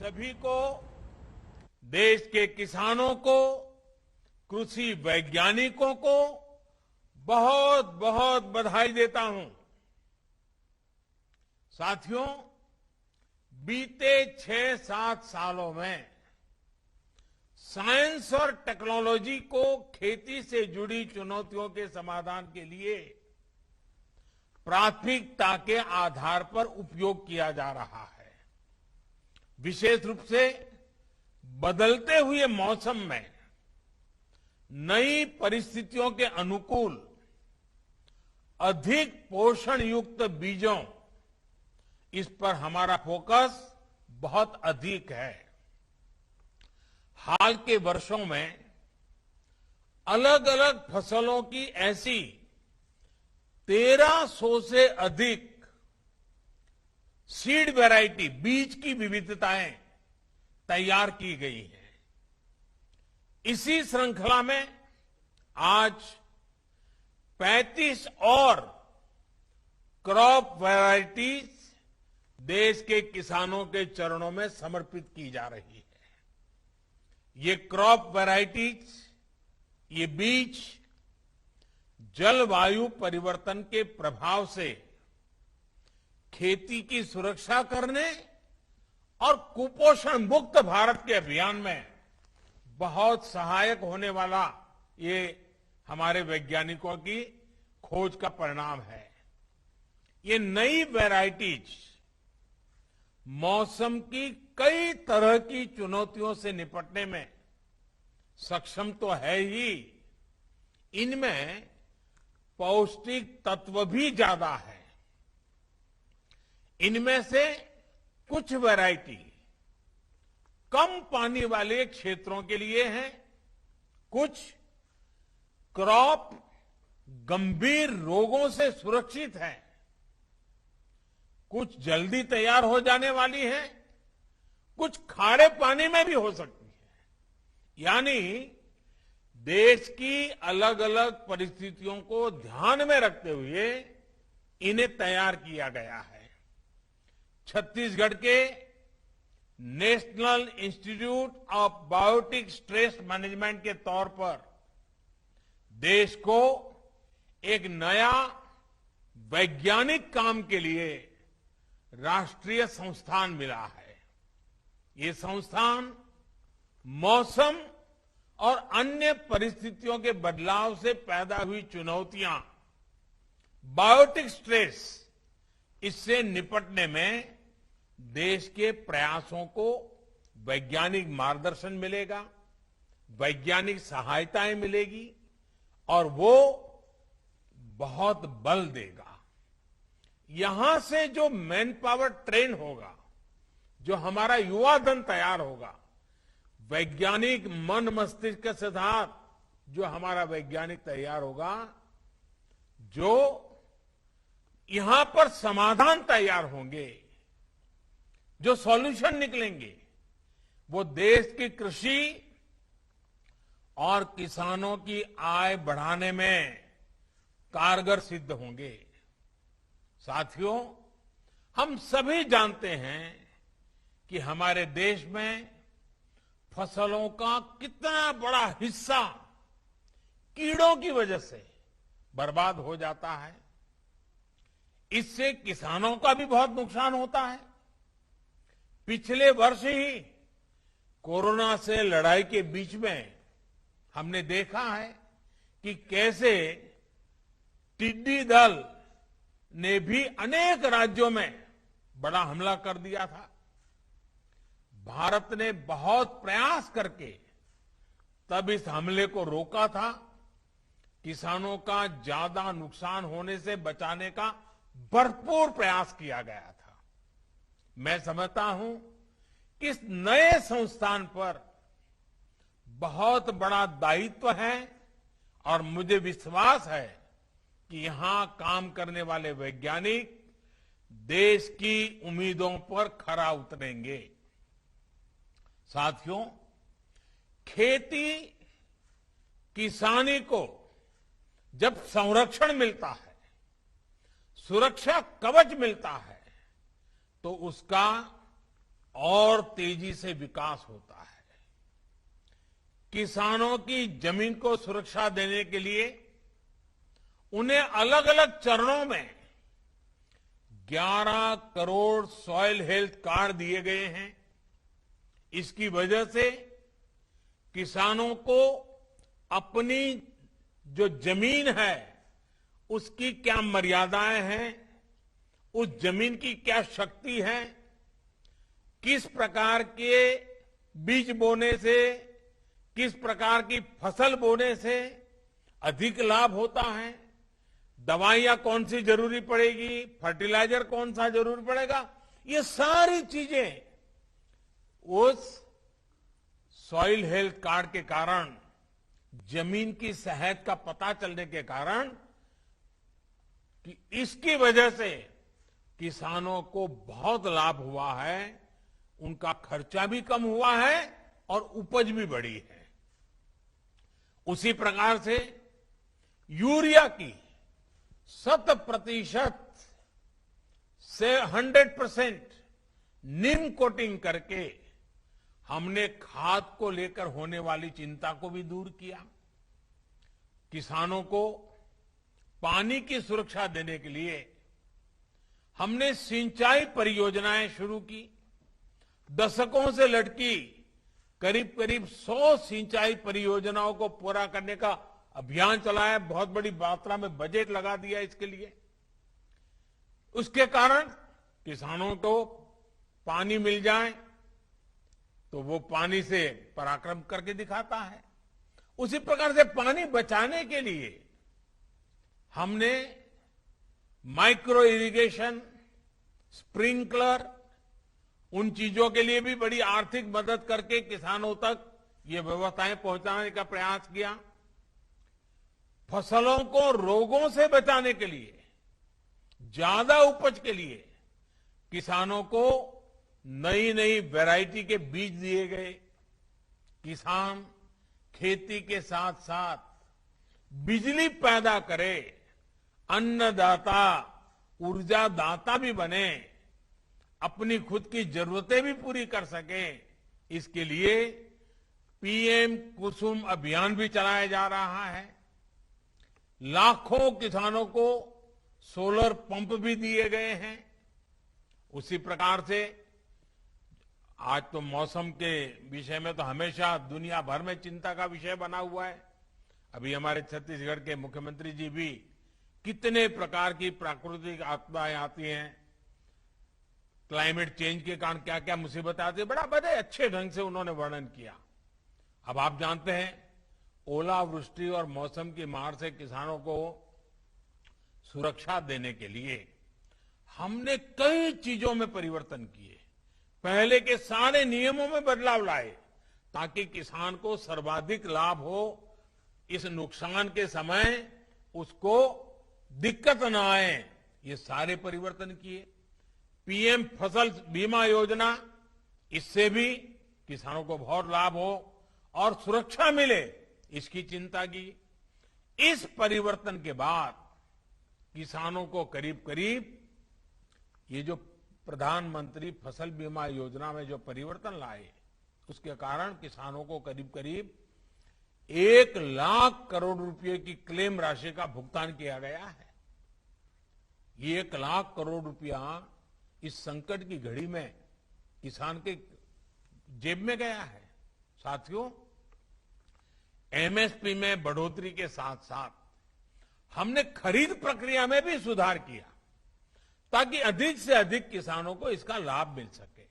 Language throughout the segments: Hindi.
सभी को, देश के किसानों को, कृषि वैज्ञानिकों को बहुत बहुत बधाई देता हूं। साथियों, बीते 6-7 सालों में साइंस और टेक्नोलॉजी को खेती से जुड़ी चुनौतियों के समाधान के लिए प्राथमिकता के आधार पर उपयोग किया जा रहा है। विशेष रूप से बदलते हुए मौसम में नई परिस्थितियों के अनुकूल अधिक पोषण युक्त बीजों, इस पर हमारा फोकस बहुत अधिक है। हाल के वर्षों में अलग अलग फसलों की ऐसी 1300 से अधिक सीड वैरायटी, बीज की विविधताएं तैयार की गई हैं। इसी श्रृंखला में आज 35 और क्रॉप वैरायटीज देश के किसानों के चरणों में समर्पित की जा रही है। ये क्रॉप वैरायटीज, ये बीज जलवायु परिवर्तन के प्रभाव से खेती की सुरक्षा करने और कुपोषण मुक्त भारत के अभियान में बहुत सहायक होने वाला ये हमारे वैज्ञानिकों की खोज का परिणाम है। ये नई वैरायटीज मौसम की कई तरह की चुनौतियों से निपटने में सक्षम तो है ही, इनमें पौष्टिक तत्व भी ज्यादा है। इनमें से कुछ वैरायटी कम पानी वाले क्षेत्रों के लिए है, कुछ क्रॉप गंभीर रोगों से सुरक्षित है, कुछ जल्दी तैयार हो जाने वाली है, कुछ खारे पानी में भी हो सकती है। यानी देश की अलग अलग परिस्थितियों को ध्यान में रखते हुए इन्हें तैयार किया गया है। छत्तीसगढ़ के National Institute of Biotic Stress Management के तौर पर देश को एक नया वैज्ञानिक काम के लिए राष्ट्रीय संस्थान मिला है। ये संस्थान मौसम और अन्य परिस्थितियों के बदलाव से पैदा हुई चुनौतियां, बायोटिक स्ट्रेस, इससे निपटने में देश के प्रयासों को वैज्ञानिक मार्गदर्शन मिलेगा, वैज्ञानिक सहायताएं मिलेगी और वो बहुत बल देगा। यहां से जो मैन पावर ट्रेन होगा, जो हमारा युवा धन तैयार होगा, वैज्ञानिक मन मस्तिष्क के साथ जो हमारा वैज्ञानिक तैयार होगा, जो यहां पर समाधान तैयार होंगे, जो सॉल्यूशन निकलेंगे, वो देश की कृषि और किसानों की आय बढ़ाने में कारगर सिद्ध होंगे। साथियों, हम सभी जानते हैं कि हमारे देश में फसलों का कितना बड़ा हिस्सा कीड़ों की वजह से बर्बाद हो जाता है। इससे किसानों का भी बहुत नुकसान होता है। पिछले वर्ष ही कोरोना से लड़ाई के बीच में हमने देखा है कि कैसे टिड्डी दल ने भी अनेक राज्यों में बड़ा हमला कर दिया था। भारत ने बहुत प्रयास करके तब इस हमले को रोका था। किसानों का ज्यादा नुकसान होने से बचाने का भरपूर प्रयास किया गया था। मैं समझता हूं कि इस नए संस्थान पर बहुत बड़ा दायित्व है और मुझे विश्वास है कि यहां काम करने वाले वैज्ञानिक देश की उम्मीदों पर खरा उतरेंगे। साथियों, खेती किसानी को जब संरक्षण मिलता है, सुरक्षा कवच मिलता है, तो उसका और तेजी से विकास होता है। किसानों की जमीन को सुरक्षा देने के लिए उन्हें अलग अलग चरणों में 11 करोड़ सॉइल हेल्थ कार्ड दिए गए हैं। इसकी वजह से किसानों को अपनी जो जमीन है उसकी क्या मर्यादाएं हैं, उस जमीन की क्या शक्ति है, किस प्रकार के बीज बोने से, किस प्रकार की फसल बोने से अधिक लाभ होता है, दवाइयां कौन सी जरूरी पड़ेगी, फर्टिलाइजर कौन सा जरूरी पड़ेगा, ये सारी चीजें उस सॉइल हेल्थ कार्ड के कारण, जमीन की सेहत का पता चलने के कारण कि इसकी वजह से किसानों को बहुत लाभ हुआ है, उनका खर्चा भी कम हुआ है और उपज भी बढ़ी है। उसी प्रकार से यूरिया की 100% से 100% नीम कोटिंग करके हमने खाद को लेकर होने वाली चिंता को भी दूर किया। किसानों को पानी की सुरक्षा देने के लिए हमने सिंचाई परियोजनाएं शुरू की। दशकों से लटकी करीब करीब 100 सिंचाई परियोजनाओं को पूरा करने का अभियान चलाया। बहुत बड़ी मात्रा में बजट लगा दिया इसके लिए। उसके कारण किसानों को पानी मिल जाए तो वो पानी से पराक्रम करके दिखाता है। उसी प्रकार से पानी बचाने के लिए हमने माइक्रो इरिगेशन, स्प्रिंकलर, उन चीजों के लिए भी बड़ी आर्थिक मदद करके किसानों तक ये व्यवस्थाएं पहुंचाने का प्रयास किया। फसलों को रोगों से बचाने के लिए, ज्यादा उपज के लिए किसानों को नई नई वैरायटी के बीज दिए गए। किसान खेती के साथ साथ बिजली पैदा करे, अन्नदाता, ऊर्जादाता भी बने, अपनी खुद की जरूरतें भी पूरी कर सके। इसके लिए पीएम कुसुम अभियान भी चलाया जा रहा है। लाखों किसानों को सोलर पंप भी दिए गए हैं। उसी प्रकार से आज तो मौसम के विषय में तो हमेशा दुनिया भर में चिंता का विषय बना हुआ है। अभी हमारे छत्तीसगढ़ के मुख्यमंत्री जी भी कितने प्रकार की प्राकृतिक आपदाएं आती हैं, क्लाइमेट चेंज के कारण क्या क्या मुसीबत आती है, बड़ा बड़े अच्छे ढंग से उन्होंने वर्णन किया। अब आप जानते हैं ओलावृष्टि और मौसम की मार से किसानों को सुरक्षा देने के लिए हमने कई चीजों में परिवर्तन किए। पहले के सारे नियमों में बदलाव लाए ताकि किसान को सर्वाधिक लाभ हो, इस नुकसान के समय उसको दिक्कत न आए, ये सारे परिवर्तन किए। पीएम फसल बीमा योजना, इससे भी किसानों को बहुत लाभ हो और सुरक्षा मिले, इसकी चिंता की। इस परिवर्तन के बाद किसानों को करीब करीब ये जो प्रधानमंत्री फसल बीमा योजना में जो परिवर्तन लाए, उसके कारण किसानों को करीब करीब 1 लाख करोड़ रुपए की क्लेम राशि का भुगतान किया गया है। ये 1 लाख करोड़ रुपया इस संकट की घड़ी में किसान के जेब में गया है। साथियों, एमएसपी में बढ़ोतरी के साथ साथ हमने खरीद प्रक्रिया में भी सुधार किया ताकि अधिक से अधिक किसानों को इसका लाभ मिल सके।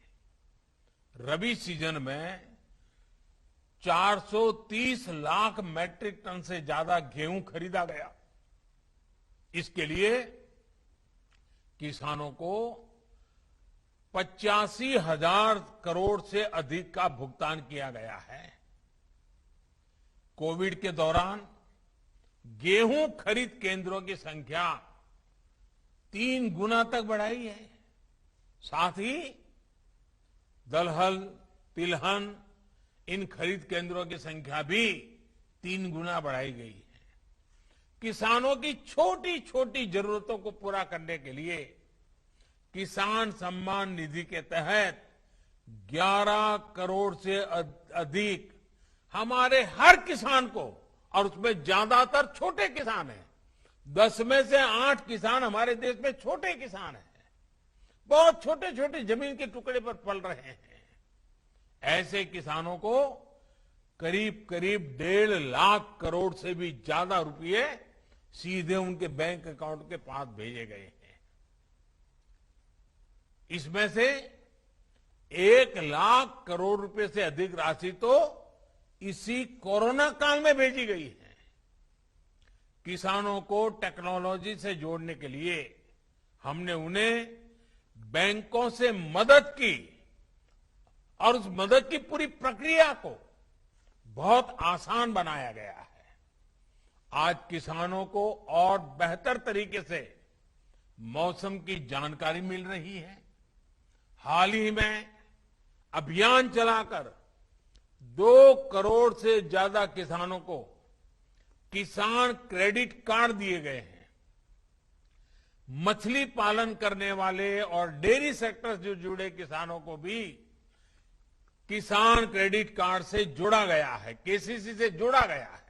रबी सीजन में 430 लाख मैट्रिक टन से ज्यादा गेहूं खरीदा गया। इसके लिए किसानों को 85,000 करोड़ से अधिक का भुगतान किया गया है। कोविड के दौरान गेहूं खरीद केंद्रों की संख्या 3 गुना तक बढ़ाई है। साथ ही दलहन, तिलहन, इन खरीद केंद्रों की संख्या भी 3 गुना बढ़ाई गई है। किसानों की छोटी छोटी जरूरतों को पूरा करने के लिए किसान सम्मान निधि के तहत 11 करोड़ से अधिक हमारे हर किसान को, और उसमें ज्यादातर छोटे किसान हैं। 10 में से 8 किसान हमारे देश में छोटे किसान हैं, बहुत छोटे छोटे जमीन के टुकड़े पर पल रहे हैं। ऐसे किसानों को करीब करीब 1.5 लाख करोड़ से भी ज्यादा रुपए सीधे उनके बैंक अकाउंट के पास भेजे गए हैं। इसमें से 1 लाख करोड़ रुपए से अधिक राशि तो इसी कोरोना काल में भेजी गई है। किसानों को टेक्नोलॉजी से जोड़ने के लिए हमने उन्हें बैंकों से मदद की और उस मदद की पूरी प्रक्रिया को बहुत आसान बनाया गया है। आज किसानों को और बेहतर तरीके से मौसम की जानकारी मिल रही है। हाल ही में अभियान चलाकर 2 करोड़ से ज्यादा किसानों को किसान क्रेडिट कार्ड दिए गए हैं। मछली पालन करने वाले और डेयरी सेक्टर से जुड़े किसानों को भी किसान क्रेडिट कार्ड से जोड़ा गया है, केसीसी से जोड़ा गया है।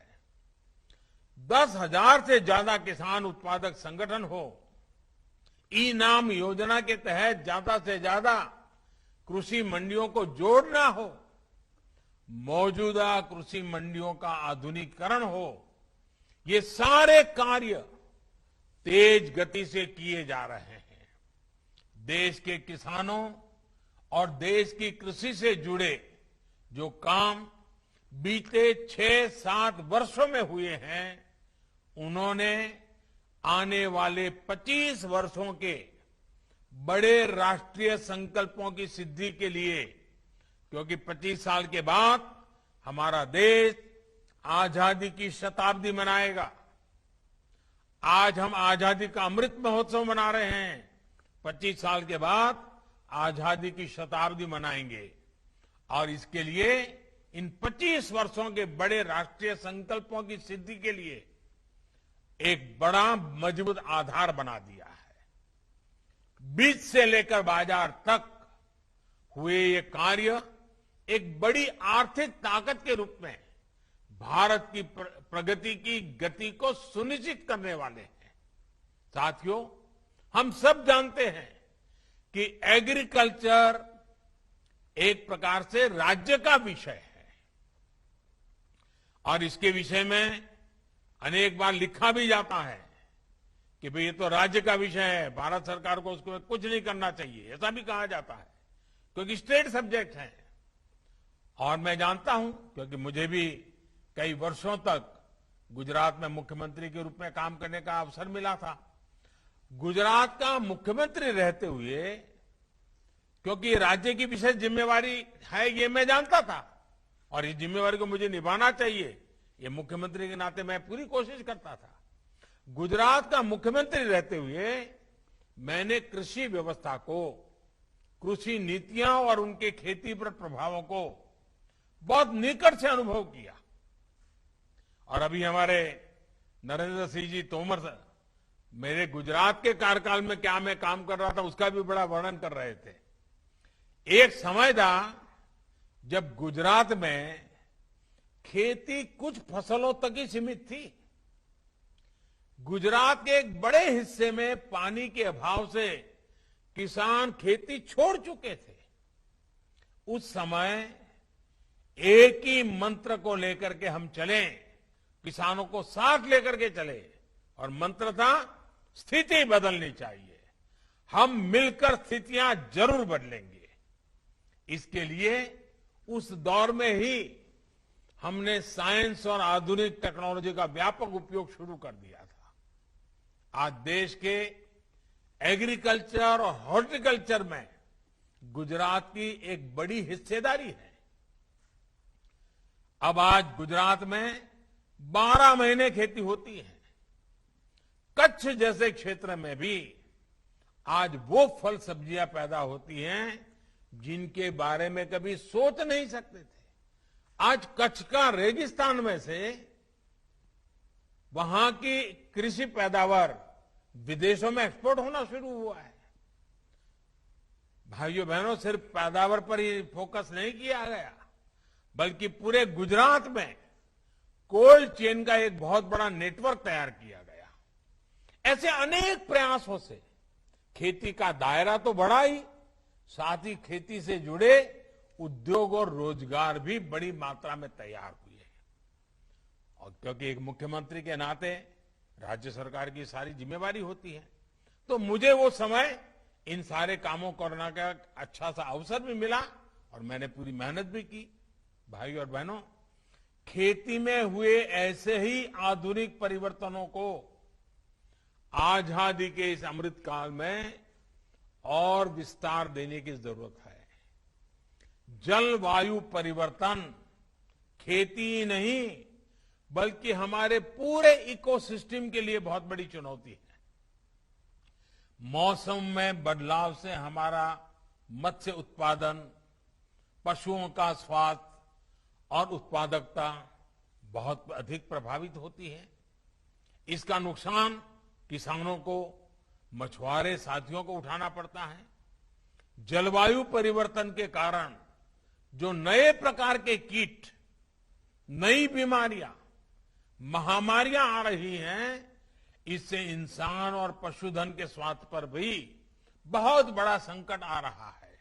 10,000 से ज्यादा किसान उत्पादक संगठन हो, ई नाम योजना के तहत ज्यादा से ज्यादा कृषि मंडियों को जोड़ना हो, मौजूदा कृषि मंडियों का आधुनिकीकरण हो, ये सारे कार्य तेज गति से किए जा रहे हैं। देश के किसानों और देश की कृषि से जुड़े जो काम बीते 6-7 वर्षों में हुए हैं, उन्होंने आने वाले 25 वर्षों के बड़े राष्ट्रीय संकल्पों की सिद्धि के लिए, क्योंकि 25 साल के बाद हमारा देश आजादी की शताब्दी मनाएगा। आज हम आजादी का अमृत महोत्सव मना रहे हैं, 25 साल के बाद आजादी की शताब्दी मनाएंगे। और इसके लिए इन 25 वर्षों के बड़े राष्ट्रीय संकल्पों की सिद्धि के लिए एक बड़ा मजबूत आधार बना दिया है। बीज से लेकर बाजार तक हुए ये कार्य एक बड़ी आर्थिक ताकत के रूप में भारत की प्रगति की गति को सुनिश्चित करने वाले हैं। साथियों, हम सब जानते हैं कि एग्रीकल्चर एक प्रकार से राज्य का विषय है और इसके विषय में अनेक बार लिखा भी जाता है कि भाई ये तो राज्य का विषय है, भारत सरकार को उसको कुछ नहीं करना चाहिए, ऐसा भी कहा जाता है क्योंकि स्टेट सब्जेक्ट है। और मैं जानता हूं, क्योंकि मुझे भी कई वर्षों तक गुजरात में मुख्यमंत्री के रूप में काम करने का अवसर मिला था। गुजरात का मुख्यमंत्री रहते हुए, क्योंकि राज्य की विशेष जिम्मेवारी है ये मैं जानता था और इस जिम्मेवारी को मुझे निभाना चाहिए, ये मुख्यमंत्री के नाते मैं पूरी कोशिश करता था। गुजरात का मुख्यमंत्री रहते हुए मैंने कृषि व्यवस्था को, कृषि नीतियां और उनके खेती पर प्रभावों को बहुत निकट से अनुभव किया। और अभी हमारे नरेंद्र सिंह जी तोमर मेरे गुजरात के कार्यकाल में क्या मैं काम कर रहा था उसका भी बड़ा वर्णन कर रहे थे। एक समय था जब गुजरात में खेती कुछ फसलों तक ही सीमित थी। गुजरात के एक बड़े हिस्से में पानी के अभाव से किसान खेती छोड़ चुके थे। उस समय एक ही मंत्र को लेकर के हम चले, किसानों को साथ लेकर के चले और मंत्र था स्थिति बदलनी चाहिए, हम मिलकर स्थितियां जरूर बदलेंगे। इसके लिए उस दौर में ही हमने साइंस और आधुनिक टेक्नोलॉजी का व्यापक उपयोग शुरू कर दिया था। आज देश के एग्रीकल्चर और हॉर्टिकल्चर में गुजरात की एक बड़ी हिस्सेदारी है। अब आज गुजरात में 12 महीने खेती होती है। कच्छ जैसे क्षेत्र में भी आज वो फल सब्जियां पैदा होती हैं जिनके बारे में कभी सोच नहीं सकते थे। आज कच्छ का रेगिस्तान में से वहां की कृषि पैदावार विदेशों में एक्सपोर्ट होना शुरू हुआ है। भाइयों बहनों, सिर्फ पैदावार पर ही फोकस नहीं किया गया, बल्कि पूरे गुजरात में कोल्ड चेन का एक बहुत बड़ा नेटवर्क तैयार किया गया। ऐसे अनेक प्रयासों से खेती का दायरा तो बढ़ा ही, साथ ही खेती से जुड़े उद्योग और रोजगार भी बड़ी मात्रा में तैयार हुए हैं। और क्योंकि एक मुख्यमंत्री के नाते राज्य सरकार की सारी जिम्मेवारी होती है, तो मुझे वो समय इन सारे कामों करने का अच्छा सा अवसर भी मिला और मैंने पूरी मेहनत भी की। भाइयों और बहनों, खेती में हुए ऐसे ही आधुनिक परिवर्तनों को आजादी के इस अमृत काल में और विस्तार देने की जरूरत है। जलवायु परिवर्तन खेती ही नहीं बल्कि हमारे पूरे इकोसिस्टम के लिए बहुत बड़ी चुनौती है। मौसम में बदलाव से हमारा मत्स्य उत्पादन, पशुओं का स्वास्थ्य और उत्पादकता बहुत अधिक प्रभावित होती है। इसका नुकसान किसानों को, मछुआरे साथियों को उठाना पड़ता है। जलवायु परिवर्तन के कारण जो नए प्रकार के कीट, नई बीमारियां, महामारियां आ रही हैं, इससे इंसान और पशुधन के स्वास्थ्य पर भी बहुत बड़ा संकट आ रहा है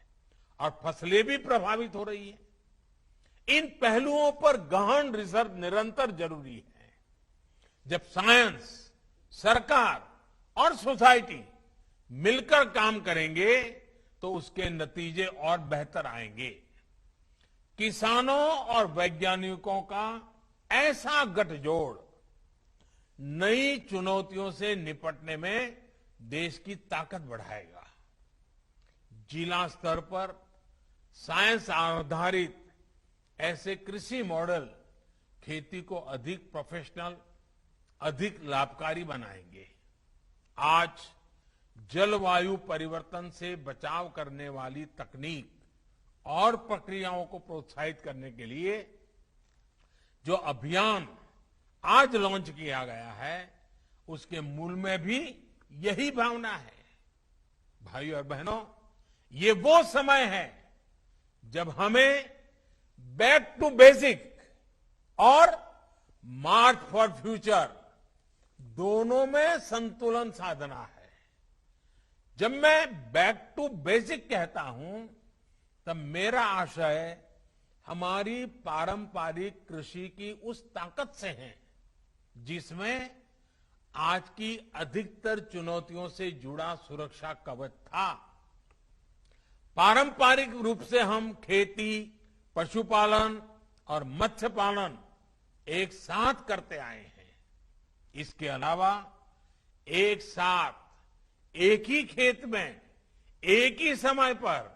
और फसलें भी प्रभावित हो रही है। इन पहलुओं पर गहन रिसर्च निरंतर जरूरी है। जब साइंस, सरकार और सोसाइटी मिलकर काम करेंगे तो उसके नतीजे और बेहतर आएंगे। किसानों और वैज्ञानिकों का ऐसा गठजोड़ नई चुनौतियों से निपटने में देश की ताकत बढ़ाएगा। जिला स्तर पर साइंस आधारित ऐसे कृषि मॉडल खेती को अधिक प्रोफेशनल, अधिक लाभकारी बनाएंगे। आज जलवायु परिवर्तन से बचाव करने वाली तकनीक और प्रक्रियाओं को प्रोत्साहित करने के लिए जो अभियान आज लॉन्च किया गया है, उसके मूल में भी यही भावना है। भाइयों और बहनों, ये वो समय है जब हमें बैक टू बेसिक और मार्च फॉर फ्यूचर दोनों में संतुलन साधना है। जब मैं बैक टू बेसिक कहता हूं, तब मेरा आशय हमारी पारंपरिक कृषि की उस ताकत से है जिसमें आज की अधिकतर चुनौतियों से जुड़ा सुरक्षा कवच था। पारंपरिक रूप से हम खेती, पशुपालन और मत्स्य पालन एक साथ करते आए हैं। इसके अलावा एक साथ एक ही खेत में एक ही समय पर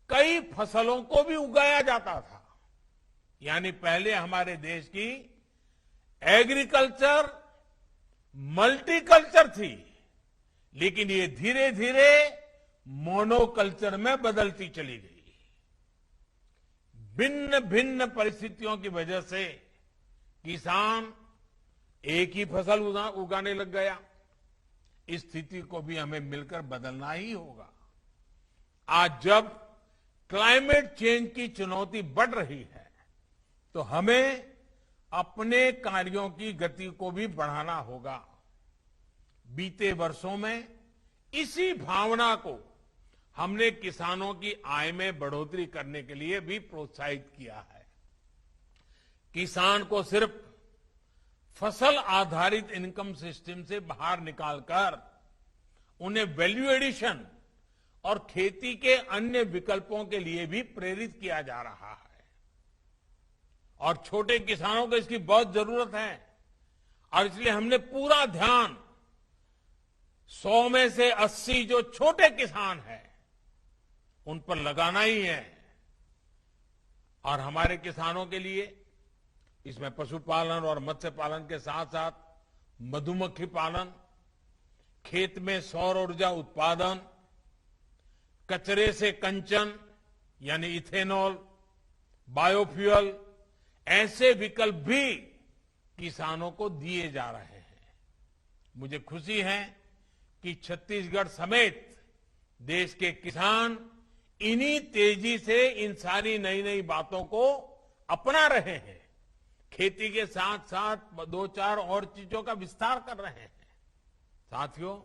कई फसलों को भी उगाया जाता था। यानी पहले हमारे देश की एग्रीकल्चर मल्टीकल्चर थी, लेकिन ये धीरे धीरे मोनोकल्चर में बदलती चली गई। भिन्न भिन्न परिस्थितियों की वजह से किसान एक ही फसल उगाने लग गया। इस स्थिति को भी हमें मिलकर बदलना ही होगा। आज जब क्लाइमेट चेंज की चुनौती बढ़ रही है, तो हमें अपने कार्यों की गति को भी बढ़ाना होगा। बीते वर्षों में इसी भावना को हमने किसानों की आय में बढ़ोतरी करने के लिए भी प्रोत्साहित किया है। किसान को सिर्फ फसल आधारित इनकम सिस्टम से बाहर निकालकर उन्हें वैल्यू एडिशन और खेती के अन्य विकल्पों के लिए भी प्रेरित किया जा रहा है। और छोटे किसानों को इसकी बहुत जरूरत है और इसलिए हमने पूरा ध्यान 100 में से 80 जो छोटे किसान हैं उन पर लगाना ही है। और हमारे किसानों के लिए इसमें पशुपालन और मत्स्य पालन के साथ साथ मधुमक्खी पालन, खेत में सौर ऊर्जा उत्पादन, कचरे से कंचन यानी इथेनॉल, बायोफ्यूल, ऐसे विकल्प भी किसानों को दिए जा रहे हैं। मुझे खुशी है कि छत्तीसगढ़ समेत देश के किसान इन्हीं तेजी से इन सारी नई नई बातों को अपना रहे हैं। खेती के साथ साथ दो चार और चीजों का विस्तार कर रहे हैं। साथियों,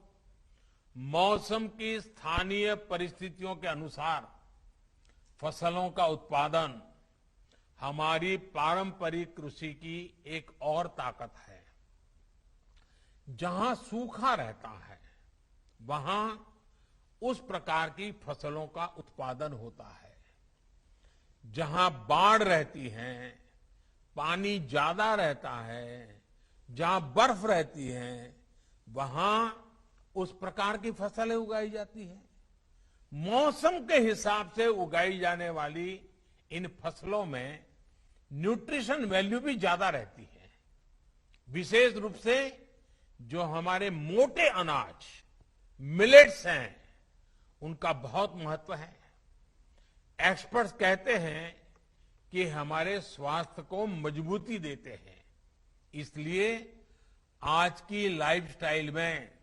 मौसम की स्थानीय परिस्थितियों के अनुसार फसलों का उत्पादन हमारी पारंपरिक कृषि की एक और ताकत है। जहां सूखा रहता है वहां उस प्रकार की फसलों का उत्पादन होता है। जहां बाढ़ रहती है, पानी ज्यादा रहता है, जहां बर्फ रहती है, वहां उस प्रकार की फसलें उगाई जाती हैं। मौसम के हिसाब से उगाई जाने वाली इन फसलों में न्यूट्रिशन वैल्यू भी ज्यादा रहती है। विशेष रूप से जो हमारे मोटे अनाज मिलेट्स हैं, उनका बहुत महत्व है। एक्सपर्ट्स कहते हैं कि हमारे स्वास्थ्य को मजबूती देते हैं। इसलिए आज की लाइफस्टाइल में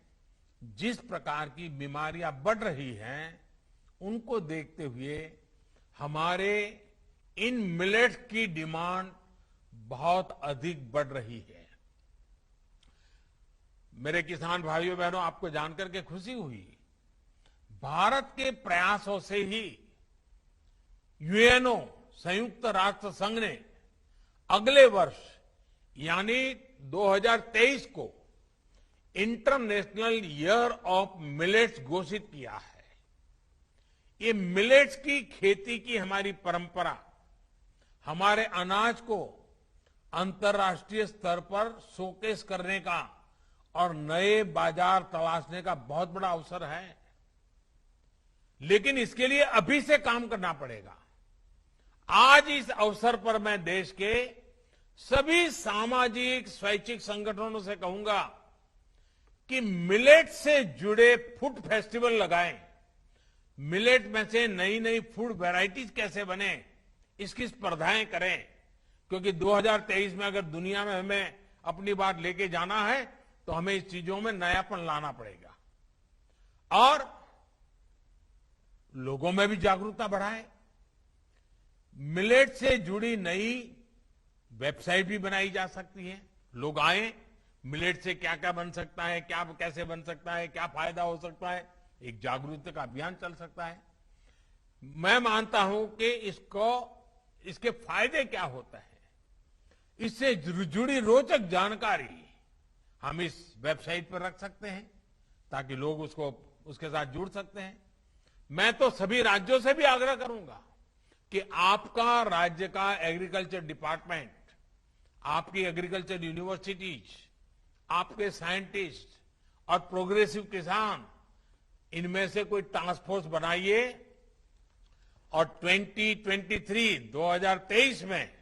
जिस प्रकार की बीमारियां बढ़ रही हैं, उनको देखते हुए हमारे इन मिलेट्स की डिमांड बहुत अधिक बढ़ रही है। मेरे किसान भाइयों बहनों, आपको जानकर के खुशी हुई, भारत के प्रयासों से ही यूएनओ संयुक्त राष्ट्र संघ ने अगले वर्ष यानी 2023 को इंटरनेशनल ईयर ऑफ मिलेट्स घोषित किया है। ये मिलेट्स की खेती की हमारी परंपरा हमारे अनाज को अंतर्राष्ट्रीय स्तर पर शोकेस करने का और नए बाजार तलाशने का बहुत बड़ा अवसर है। लेकिन इसके लिए अभी से काम करना पड़ेगा। आज इस अवसर पर मैं देश के सभी सामाजिक स्वैच्छिक संगठनों से कहूंगा कि मिलेट से जुड़े फूड फेस्टिवल लगाएं। मिलेट में से नई नई फूड वैरायटीज कैसे बने, इसकी स्पर्धाएं करें, क्योंकि 2023 में अगर दुनिया में हमें अपनी बात लेके जाना है तो हमें इस चीजों में नयापन लाना पड़ेगा और लोगों में भी जागरूकता बढ़ाएं। मिलेट से जुड़ी नई वेबसाइट भी बनाई जा सकती है। लोग आए, मिलेट से क्या क्या बन सकता है, क्या कैसे बन सकता है, क्या फायदा हो सकता है, एक जागरूकता का अभियान चल सकता है। मैं मानता हूं कि इसके फायदे क्या होते हैं, इससे जुड़ी रोचक जानकारी हम इस वेबसाइट पर रख सकते हैं ताकि लोग उसके साथ जुड़ सकते हैं। मैं तो सभी राज्यों से भी आग्रह करूंगा कि आपका राज्य का एग्रीकल्चर डिपार्टमेंट, आपकी एग्रीकल्चर यूनिवर्सिटीज, आपके साइंटिस्ट और प्रोग्रेसिव किसान, इनमें से कोई टास्क फोर्स बनाइए और 2023 में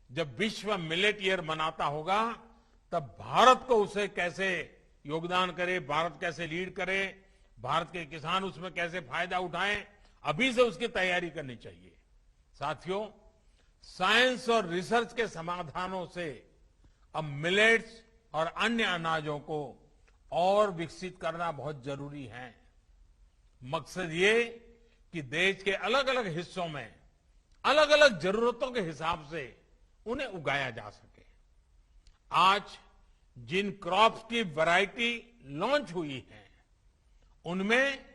जब विश्व मिलेट ईयर मनाता होगा तब भारत को उसे कैसे योगदान करे, भारत कैसे लीड करे, भारत के किसान उसमें कैसे फायदा उठाएं, अभी से उसकी तैयारी करनी चाहिए। साथियों, साइंस और रिसर्च के समाधानों से अब मिलेट्स और अन्य अनाजों को और विकसित करना बहुत जरूरी है। मकसद ये कि देश के अलग अलग हिस्सों में अलग अलग जरूरतों के हिसाब से उन्हें उगाया जा सके। आज जिन क्रॉप्स की वैरायटी लॉन्च हुई है, उनमें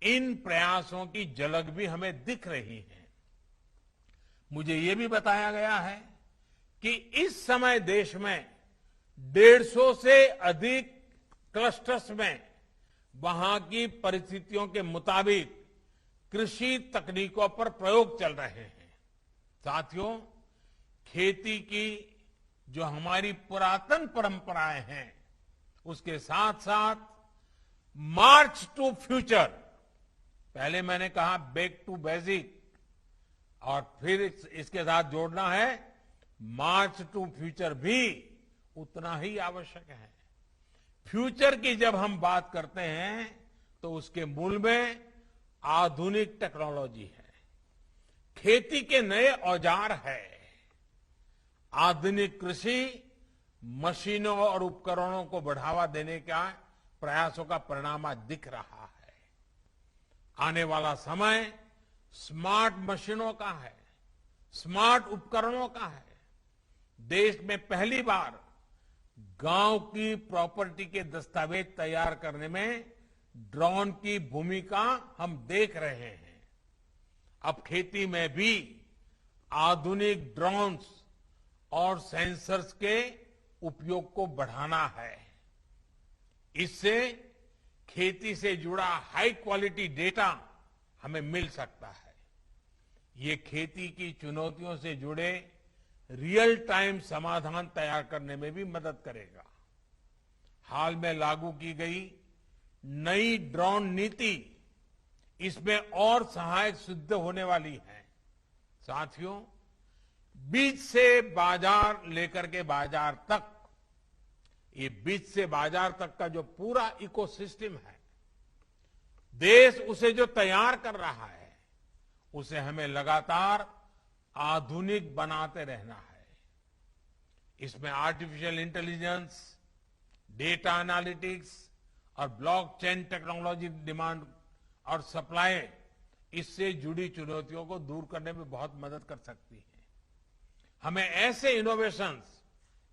इन प्रयासों की झलक भी हमें दिख रही है। मुझे ये भी बताया गया है कि इस समय देश में 150 से अधिक क्लस्टर्स में वहां की परिस्थितियों के मुताबिक कृषि तकनीकों पर प्रयोग चल रहे हैं। साथियों, खेती की जो हमारी पुरातन परंपराएं हैं, उसके साथ साथ मार्च टू फ्यूचर, पहले मैंने कहा बैक टू बेसिक, और फिर इसके साथ जोड़ना है मार्च टू फ्यूचर भी उतना ही आवश्यक है। फ्यूचर की जब हम बात करते हैं तो उसके मूल में आधुनिक टेक्नोलॉजी है, खेती के नए औजार है, आधुनिक कृषि मशीनों और उपकरणों को बढ़ावा देने का प्रयासों का परिणाम आज दिख रहा है। आने वाला समय स्मार्ट मशीनों का है, स्मार्ट उपकरणों का है। देश में पहली बार गांव की प्रॉपर्टी के दस्तावेज तैयार करने में ड्रोन की भूमिका हम देख रहे हैं। अब खेती में भी आधुनिक ड्रोन्स और सेंसर्स के उपयोग को बढ़ाना है। इससे खेती से जुड़ा हाई क्वालिटी डेटा हमें मिल सकता है। ये खेती की चुनौतियों से जुड़े रियल टाइम समाधान तैयार करने में भी मदद करेगा। हाल में लागू की गई नई ड्रोन नीति इसमें और सहायक सिद्ध होने वाली है। साथियों, बीज से बाजार लेकर के बाजार तक, ये बीज से बाजार तक का जो पूरा इकोसिस्टम है, देश उसे जो तैयार कर रहा है, उसे हमें लगातार आधुनिक बनाते रहना है। इसमें आर्टिफिशियल इंटेलिजेंस, डेटा एनालिटिक्स और ब्लॉकचेन टेक्नोलॉजी डिमांड और सप्लाई, इससे जुड़ी चुनौतियों को दूर करने में बहुत मदद कर सकती है। हमें ऐसे इनोवेशंस,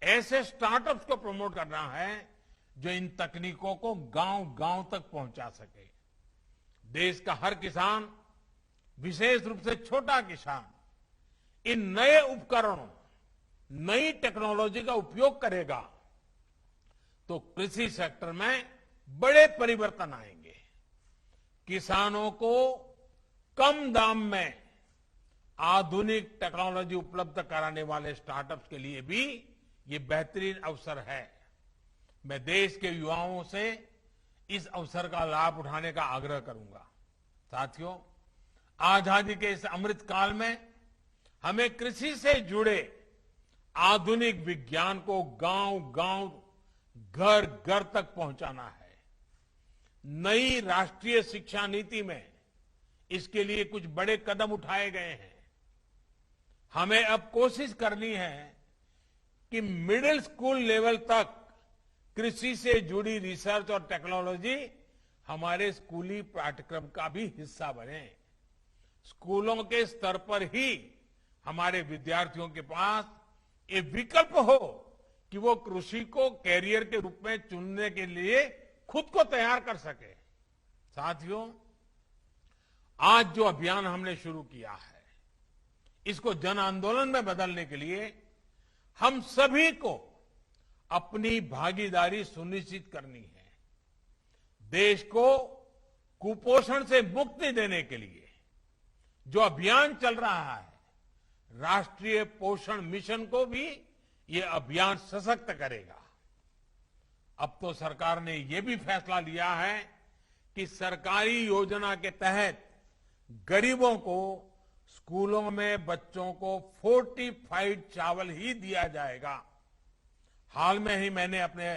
ऐसे स्टार्टअप्स को प्रमोट करना है जो इन तकनीकों को गांव-गांव तक पहुंचा सके। देश का हर किसान, विशेष रूप से छोटा किसान, इन नए उपकरणों, नई टेक्नोलॉजी का उपयोग करेगा तो कृषि सेक्टर में बड़े परिवर्तन आएंगे। किसानों को कम दाम में आधुनिक टेक्नोलॉजी उपलब्ध कराने वाले स्टार्टअप्स के लिए भी ये बेहतरीन अवसर है। मैं देश के युवाओं से इस अवसर का लाभ उठाने का आग्रह करूंगा। साथियों, आजादी के इस अमृत काल में हमें कृषि से जुड़े आधुनिक विज्ञान को गांव-गांव, घर-घर तक पहुंचाना है। नई राष्ट्रीय शिक्षा नीति में इसके लिए कुछ बड़े कदम उठाए गए हैं। हमें अब कोशिश करनी है कि मिडिल स्कूल लेवल तक कृषि से जुड़ी रिसर्च और टेक्नोलॉजी हमारे स्कूली पाठ्यक्रम का भी हिस्सा बने। स्कूलों के स्तर पर ही हमारे विद्यार्थियों के पास ये विकल्प हो कि वो कृषि को कैरियर के रूप में चुनने के लिए खुद को तैयार कर सके। साथियों, आज जो अभियान हमने शुरू किया है, इसको जन आंदोलन में बदलने के लिए हम सभी को अपनी भागीदारी सुनिश्चित करनी है। देश को कुपोषण से मुक्ति देने के लिए जो अभियान चल रहा है, राष्ट्रीय पोषण मिशन को भी ये अभियान सशक्त करेगा। अब तो सरकार ने ये भी फैसला लिया है कि सरकारी योजना के तहत गरीबों को स्कूलों में बच्चों को फोर्टिफाइड चावल ही दिया जाएगा। हाल में ही मैंने अपने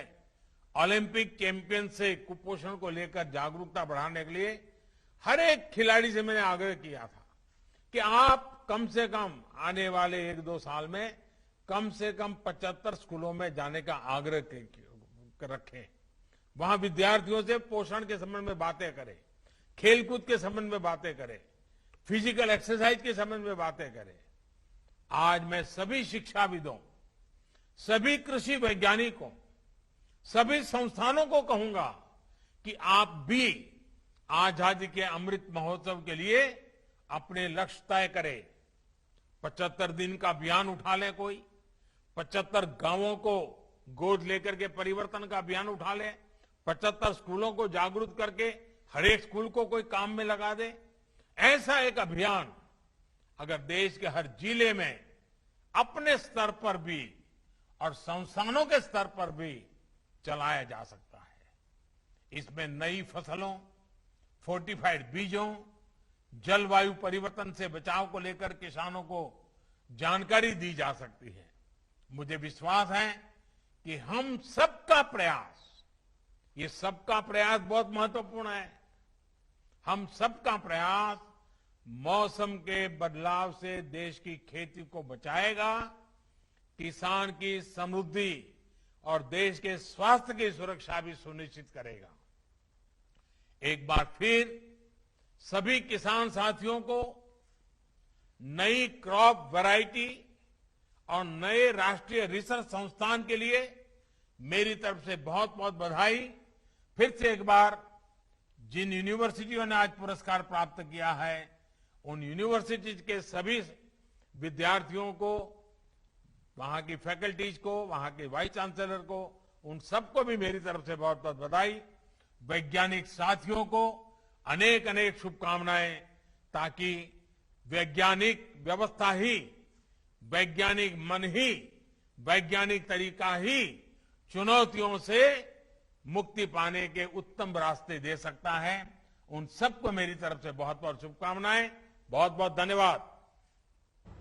ओलंपिक चैंपियन से कुपोषण को लेकर जागरूकता बढ़ाने के लिए हर एक खिलाड़ी से मैंने आग्रह किया था कि आप कम से कम आने वाले 1-2 साल में कम से कम 75 स्कूलों में जाने का आग्रह रखें। वहां विद्यार्थियों से पोषण के संबंध में बातें करें, खेलकूद के संबंध में बातें करें, फिजिकल एक्सरसाइज के संबंध में बातें करें। आज मैं सभी शिक्षाविदों, सभी कृषि वैज्ञानिकों, सभी संस्थानों को कहूंगा कि आप भी आजादी के अमृत महोत्सव के लिए अपने लक्ष्य तय करें। 75 दिन का अभियान उठा ले कोई, 75 गांवों को गोद लेकर के परिवर्तन का अभियान उठा ले, 75 स्कूलों को जागरूक करके हर एक स्कूल को कोई काम में लगा दे। ऐसा एक अभियान अगर देश के हर जिले में अपने स्तर पर भी और संस्थानों के स्तर पर भी चलाया जा सकता है। इसमें नई फसलों, फोर्टिफाइड बीजों, जलवायु परिवर्तन से बचाव को लेकर किसानों को जानकारी दी जा सकती है। मुझे विश्वास है कि हम सबका प्रयास, ये सबका प्रयास बहुत महत्वपूर्ण है। हम सबका प्रयास मौसम के बदलाव से देश की खेती को बचाएगा, किसान की समृद्धि और देश के स्वास्थ्य की सुरक्षा भी सुनिश्चित करेगा। एक बार फिर सभी किसान साथियों को नई क्रॉप वैरायटी और नए राष्ट्रीय रिसर्च संस्थान के लिए मेरी तरफ से बहुत बहुत बधाई। फिर से एक बार जिन यूनिवर्सिटियों ने आज पुरस्कार प्राप्त किया है उन यूनिवर्सिटीज के सभी विद्यार्थियों को, वहां की फैकल्टीज को, वहां के वाइस चांसलर को, उन सबको भी मेरी तरफ से बहुत बहुत बधाई। वैज्ञानिक साथियों को अनेक अनेक शुभकामनाएं, ताकि वैज्ञानिक व्यवस्था ही, वैज्ञानिक मन ही, वैज्ञानिक तरीका ही चुनौतियों से मुक्ति पाने के उत्तम रास्ते दे सकता है। उन सबको मेरी तरफ से बहुत बहुत शुभकामनाएं। बहुत बहुत धन्यवाद।